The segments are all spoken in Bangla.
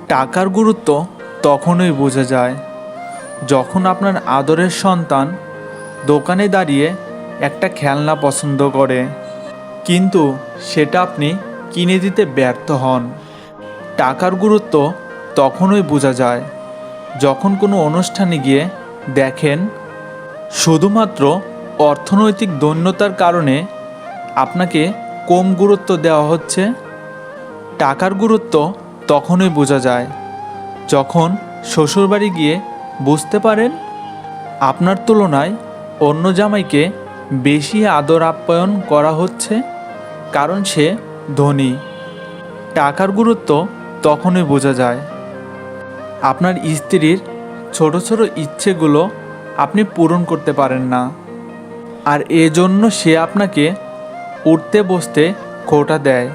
টাকার গুরুত্ব তখনই বোঝা যায় যখন আপনার আদরের সন্তান দোকানে দাঁড়িয়ে একটা খেলনা পছন্দ করে, কিন্তু সেটা আপনি কিনে দিতে ব্যর্থ হন। টাকার গুরুত্ব তখনই বোঝা যায় যখন কোনো অনুষ্ঠানে গিয়ে দেখেন শুধুমাত্র অর্থনৈতিক দৈন্যতার কারণে আপনাকে কম গুরুত্ব দেওয়া হচ্ছে। টাকার গুরুত্ব তখনই বোঝা যায় যখন শ্বশুরবাড়ি গিয়ে বুঝতে পারেন আপনার তুলনায় অন্য জামাইকে বেশি আদর আপ্যায়ন করা হচ্ছে, কারণ সে ধনী। টাকার গুরুত্ব তখনই বোঝা যায় আপনার স্ত্রীর ছোট ছোট ইচ্ছেগুলো আপনি পূরণ করতে পারেন না, আর এজন্য সে আপনাকে উঠতে বসতে খোঁটা দেয়।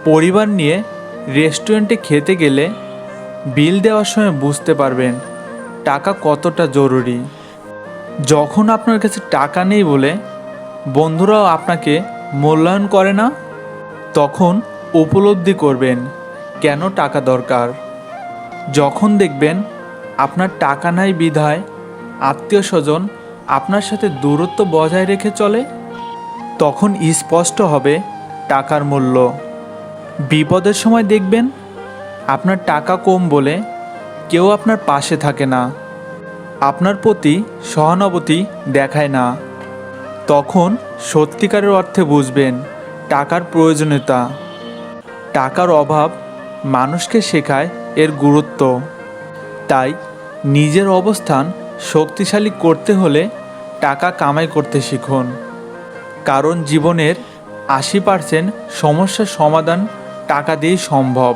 পরিবার নিয়ে রেস্টুরেন্টে খেতে গেলে বিল দেওয়ার সময় বুঝতে পারবেন টাকা কতটা জরুরি। যখন আপনার কাছে টাকা নেই বলে বন্ধুরাও আপনাকে মূল্যায়ন করে না, তখন উপলব্ধি করবেন কেন টাকা দরকার। যখন দেখবেন আপনার টাকা নাই বিধায় আত্মীয় স্বজন আপনার সাথে দূরত্ব বজায় রেখে চলে, তখন স্পষ্ট হবে টাকার মূল্য। বিপদের সময় দেখবেন আপনার টাকা কম বলে কেউ আপনার পাশে থাকে না, আপনার প্রতি সহানুভূতি দেখায় না। তখন সত্যিকারের অর্থে বুঝবেন টাকার প্রয়োজনীয়তা। টাকার অভাব মানুষকে শেখায় এর গুরুত্ব। তাই নিজের অবস্থান শক্তিশালী করতে হলে টাকা কামাই করতে শিখুন, কারণ জীবনের 80% সমস্যার সমাধান টাকা দিয়েই সম্ভব।